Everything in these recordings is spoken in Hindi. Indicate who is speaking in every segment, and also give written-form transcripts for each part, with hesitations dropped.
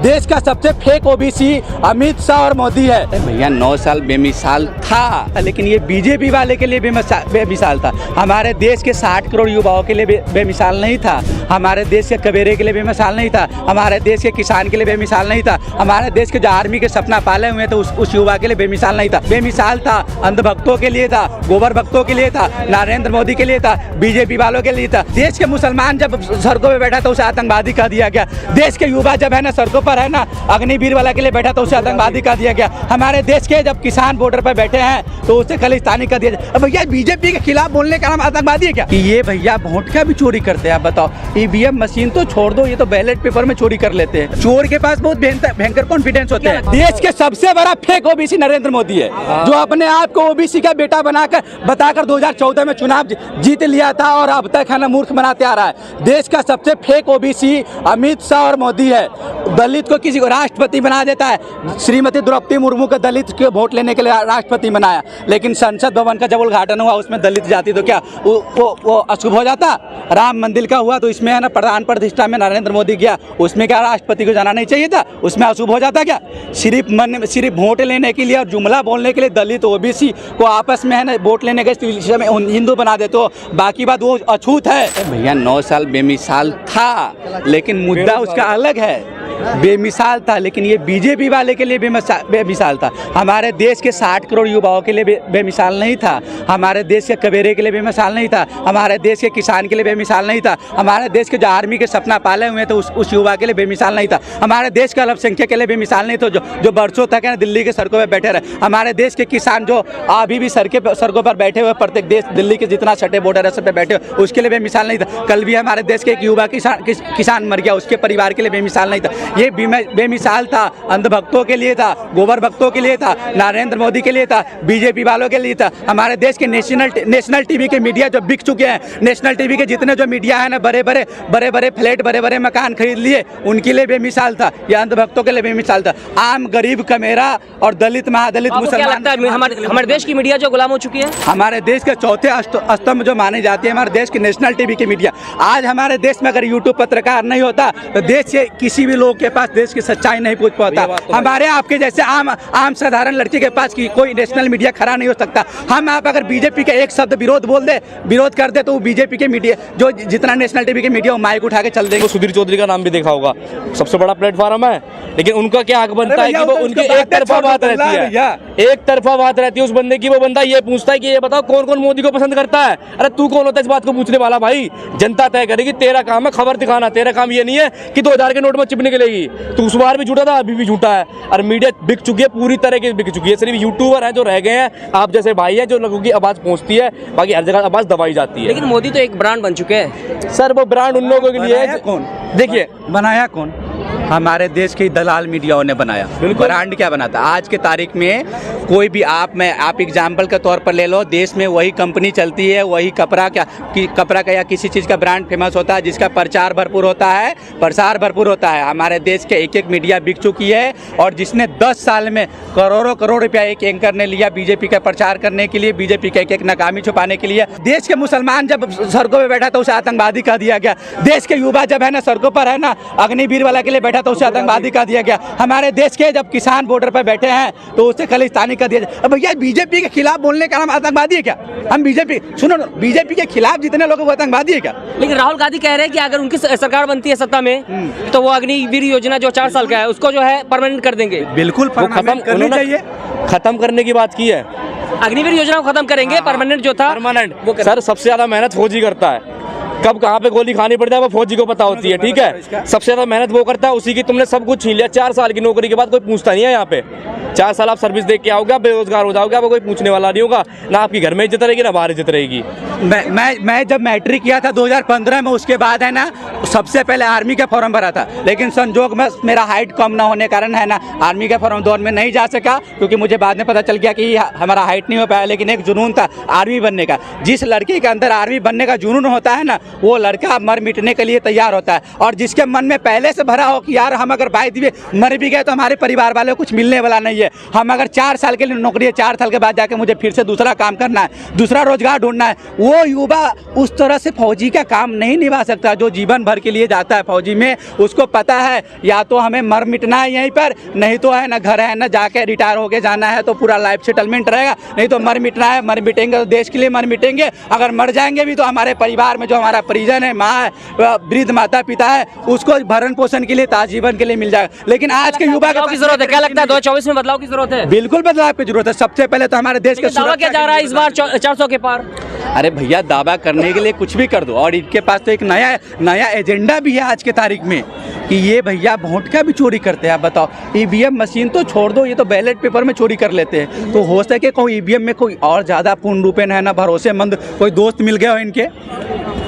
Speaker 1: देश का सबसे फेक ओबीसी अमित शाह और मोदी है। भैया 9 साल बेमिसाल था, लेकिन ये बीजेपी वाले के लिए बेमिसाल था। हमारे देश के 60 करोड़ युवाओं के लिए बेमिसाल नहीं था। हमारे देश के कबेरे के लिए बेमिसाल नहीं था। हमारे देश के किसान के लिए बेमिसाल नहीं था। हमारे देश के जो आर्मी के सपना पाले हुए थे उस युवा के लिए बेमिसाल नहीं था। बेमिसाल था अंधभक्तों के लिए था, गोबर भक्तों के लिए था, नरेंद्र मोदी के लिए था, बीजेपी वालों के लिए था। देश के मुसलमान जब सड़कों पे बैठा तो उसे आतंकवादी कह दिया गया। देश के युवा जब है ना सड़कों पर है ना अग्निवीर वाला के लिए बैठा तो उसे आतंकवादी कह दिया गया। हमारे देश के जब किसान बॉर्डर पर बैठे हैं तो उसे खालिस्तानी कह दिया जाए। अब भैया बीजेपी के खिलाफ बोलने का नाम आतंकवादी है क्या? कि ये भैया वोट का भी चोरी करते हैं। आप बताओ, ईवीएम मशीन तो छोड़ दो, ये तो बैलेट पेपर में चोरी कर लेते हैं। चोर के पास बहुत भयंकर कॉन्फिडेंस होते हैं। देश के सबसे बड़ा फेक ओबीसी नरेंद्र मोदी है, जो अपने आप को ओबीसी का बेटा बताकर 2014 में चुनाव जीत लिया था और अब तक है ना मूर्ख बनाते आ रहा है। देश का सबसे फेक ओबीसी अमित शाह और मोदी है। दलित को किसी को राष्ट्रपति बना देता है। श्रीमती द्रौपदी मुर्मू को दलित के वोट लेने के लिए राष्ट्रपति बनाया, लेकिन संसद भवन का जब उद्घाटन हुआ उसमें दलित जाति तो क्या वो अशुभ हो जाता? राम मंदिर का हुआ तो इसमें है ना प्रधान प्रतिष्ठा में नरेंद्र मोदी गया, उसमें क्या राष्ट्रपति को जाना नहीं चाहिए था? उसमें अशुभ हो जाता क्या? सिर्फ वोट लेने के लिए और जुमला बोलने के लिए दलित ओबीसी को आपस में है ना वोट लेने के में हिंदू बना देते हो, बाकी बात वो अछूत है। भैया 9 साल बेमिसाल था, लेकिन मुद्दा उसका अलग है। बेमिसाल था, लेकिन ये बीजेपी वाले के लिए बेमिसाल था। हमारे देश के 60 करोड़ युवाओं के लिए बेमिसाल नहीं था। हमारे देश के कबेरे के लिए बेमिसाल नहीं था। हमारे देश के किसान के लिए बेमिसाल नहीं था। हमारे देश के जो आर्मी के सपना पाले हुए थे उस युवा के लिए बेमिसाल नहीं था। हमारे देश के अल्पसंख्यक के लिए बेमिसाल नहीं था, जो बरसों तक है ना दिल्ली के सड़कों पर बैठे रहे। हमारे देश के किसान जो अभी भी सड़कों पर बैठे हुए, प्रत्येक देश दिल्ली के जितना छठे बॉर्डर है सब पे बैठे हुए, उसके लिए बेमिसाल नहीं था। कल भी हमारे देश के एक युवा किसान मर गया, उसके परिवार के लिए बेमिसाल नहीं था। ये बेमिसाल था अंधभक्तों के लिए था, गोबर भक्तों के लिए था, नरेंद्र मोदी के लिए था, बीजेपी वालों के लिए था। हमारे देश के नेशनल टीवी के मीडिया जो बिक चुके हैं, नेशनल टीवी के जितने जो मीडिया है ना बड़े बड़े फ्लैट बड़े बड़े मकान खरीद लिए, उनके लिए बेमिसाल था। या अंधभक्तों के लिए बेमिसाल था। आम गरीब कमेरा और दलित महादलित मुसलमान
Speaker 2: हमारे देश की मीडिया जो गुलाम हो चुकी है।
Speaker 1: हमारे देश के चौथे स्तंभ जो माने जाते हैं हमारे देश के नेशनल टीवी की मीडिया। आज हमारे देश में अगर यूट्यूब पत्रकार नहीं होता तो देश के किसी भी लोग के पास देश की सच्चाई नहीं पूछ पाता। हमारे आपके जैसे आम साधारण लड़के के पास की कोई नेशनल मीडिया खड़ा नहीं हो सकता। हम आप अगर बीजेपी का एक शब्द विरोध कर दे तो वो बीजेपी के मीडिया जो जितना नेशनल टीवी के मीडिया वो माइक उठा के चल देंगे।
Speaker 3: सुधीर चौधरी का नाम भी देखा होगा, सबसे बड़ा प्लेटफॉर्म है, लेकिन उनका क्या हक बनता है कि वो उनकी एक तरफा बात रहती है, एक तरफा बात रहती है उस बंदे की। वो बंदा ये पूछता है कि ये बताओ कौन कौन मोदी को पसंद करता है। अरे तू कौन होता है इस बात को पूछने वाला? भाई जनता तय करेगी, तेरा काम है खबर दिखाना। तेरा काम ये नहीं है कि 2000 के नोट में चिपने के लेगी। तो उस बार भी झूठा था, अभी भी झूठा है। और मीडिया बिक चुकी है, पूरी तरह की बिक चुकी है। सिर्फ यूट्यूबर हैं जो रह गए हैं, आप जैसे भाई हैं जो लोगों की आवाज पहुंचती है, बाकी हर जगह आवाज दबाई जाती है।
Speaker 2: लेकिन मोदी तो एक ब्रांड बन चुके हैं
Speaker 3: सर। वो ब्रांड उन लोगों के लिए है।
Speaker 1: कौन
Speaker 3: देखिए
Speaker 1: बनाया? कौन? हमारे देश के दलाल मीडियाओं ने बनाया। ब्रांड क्या बनाता? आज के तारीख में कोई भी आप एग्जाम्पल के तौर पर ले लो, देश में वही कंपनी चलती है, वही कपड़ा का या किसी चीज़ का ब्रांड फेमस होता है जिसका प्रचार भरपूर होता है, प्रसार भरपूर होता है। हमारे देश के एक मीडिया बिक चुकी है और जिसने 10 साल में करोड़ों रुपया एक एंकर ने लिया बीजेपी का प्रचार करने के लिए, बीजेपी का एक नाकामी छुपाने के लिए। देश के मुसलमान जब सड़कों पर बैठा तो उसे आतंकवादी कह दिया गया। देश के युवा जब है ना सड़कों पर है ना अग्निवीर वाला के लिए बैठा तो उसे आतंकवादी कह दिया गया। हमारे देश के जब किसान बॉर्डर पर बैठे हैं तो उसे खालिस्तानी कह दिया जाए। अब भैया बीजेपी के खिलाफ बोलने का नाम आतंकवादी है क्या? हम बीजेपी के खिलाफ जितने लोग करवादी है क्या?
Speaker 2: लेकिन राहुल गांधी कह रहे हैं कि अगर उनकी सरकार बनती है सत्ता में तो वो अग्निवीर योजना जो 4 साल का है उसको जो है परमानेंट कर देंगे।
Speaker 1: बिल्कुल
Speaker 3: खत्म करने की बात की है।
Speaker 2: अग्निवीर योजना को खत्म करेंगे, परमानेंट जो था
Speaker 3: परमानेंट। सर सबसे ज्यादा मेहनत फौजी करता है, कब कहाँ पे गोली खानी पड़ता है वो फौजी को पता होती है, ठीक है। सबसे ज्यादा मेहनत वो करता है, उसी की तुमने सब कुछ छीन लिया। 4 साल की नौकरी के बाद कोई पूछता नहीं है यहाँ पे। 4 साल आप सर्विस देख के आओगे, बेरोजगार हो जाओगे, आपको कोई पूछने वाला नहीं होगा। ना आपकी घर में इज्जत रहेगी ना बाहर इज्जत रहेगी।
Speaker 1: मैं जब मैट्रिक किया था 2015 में, उसके बाद है ना सबसे पहले आर्मी का फॉर्म भरा था, लेकिन संजोग में मेरा हाइट कम ना होने कारण है ना आर्मी का फॉर्म दौर में नहीं जा सका, क्योंकि मुझे बाद में पता चल गया कि हमारा हाइट नहीं हो पाया। लेकिन एक जुनून था आर्मी बनने का। जिस लड़की के अंदर आर्मी बनने का जुनून होता है ना वो लड़का मर मिटने के लिए तैयार होता है। और जिसके मन में पहले से भरा हो कि यार हम अगर भाई दिए मर भी गए तो हमारे परिवार वालों को कुछ मिलने वाला नहीं है, हम अगर 4 साल के लिए नौकरी है, 4 साल के बाद जाके मुझे फिर से दूसरा काम करना है, दूसरा रोजगार ढूंढना है, वो युवा उस तरह से फौजी का काम नहीं निभा सकता जो जीवन भर के लिए जाता है फौजी में। उसको पता है या तो हमें मर मिटना है यहीं पर, नहीं तो है ना घर है ना जाके रिटायर होके जाना है तो पूरा लाइफ सेटलमेंट रहेगा, नहीं तो मर मिटना है, मर मिटेंगे तो देश के लिए मर मिटेंगे, अगर मर जाएंगे भी तो हमारे परिवार में जो हमारा परिजन है, माँ है, वृद्ध माता पिता है, उसको भरण पोषण के लिए ताजीवन के लिए मिल जाएगा। लेकिन आज के युवा
Speaker 2: की जरूरत है, क्या लगता है 2024 में बदलाव की जरूरत है?
Speaker 1: बिल्कुल बदलाव की जरूरत है। सबसे पहले तो हमारे देश के
Speaker 2: दावा किया जा रहा है इस बार 400 के पार।
Speaker 1: अरे भैया दावा करने के लिए कुछ भी कर दो, और इनके पास तो एक नया एजेंडा भी है आज के तारीख में कि ये भैया वोट का भी चोरी करते हैं। आप बताओ, ईवीएम मशीन तो छोड़ दो, ये तो बैलेट पेपर में चोरी कर लेते हैं। तो हो सके कोई ईवीएम में कोई और ज़्यादा पूर्ण रूपेण है ना भरोसेमंद कोई दोस्त मिल गया हो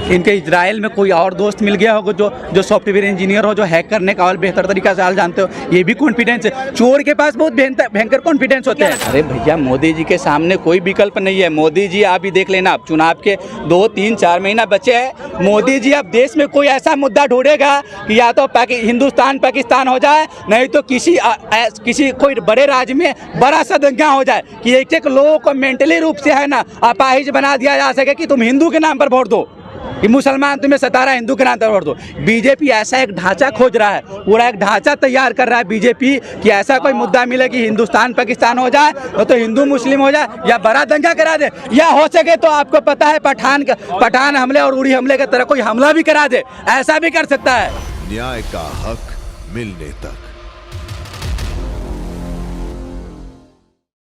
Speaker 1: इनके इजराइल में कोई और दोस्त मिल गया होगा जो सॉफ्टवेयर इंजीनियर हो, जो हैक करने का और बेहतर तरीका से हाल जानते हो। ये भी कॉन्फिडेंस है, चोर के पास बहुत भयंकर कॉन्फिडेंस होते हैं। अरे भैया मोदी जी के सामने कोई विकल्प नहीं है। मोदी जी आप ही देख लेना, आप चुनाव के 2, 3, 4 महीना बचे हैं। मोदी जी अब देश में कोई ऐसा मुद्दा ढूंढेगा कि या तो हिंदुस्तान पाकिस्तान हो जाए, नहीं तो किसी कोई बड़े राज्य में बड़ा सा दंगा हो जाए कि एक लोगों को मेंटली रूप से है ना अपाहिज बना दिया जा सके कि तुम हिंदू के नाम पर वोट दो, कि मुसलमान तुम्हें सता रहा है, हिंदू के नाम पर वोट दो। बीजेपी ऐसा एक ढांचा खोज रहा है, पूरा एक ढांचा तैयार कर रहा है बीजेपी कि ऐसा कोई मुद्दा मिले कि हिंदुस्तान पाकिस्तान हो जाए, तो हिंदू मुस्लिम हो जाए या बड़ा दंगा करा दे, या हो सके तो आपको पता है पठान हमले और उड़ी हमले की तरह कोई हमला भी करा दे, ऐसा भी कर सकता है।
Speaker 4: न्याय का हक मिलने तक।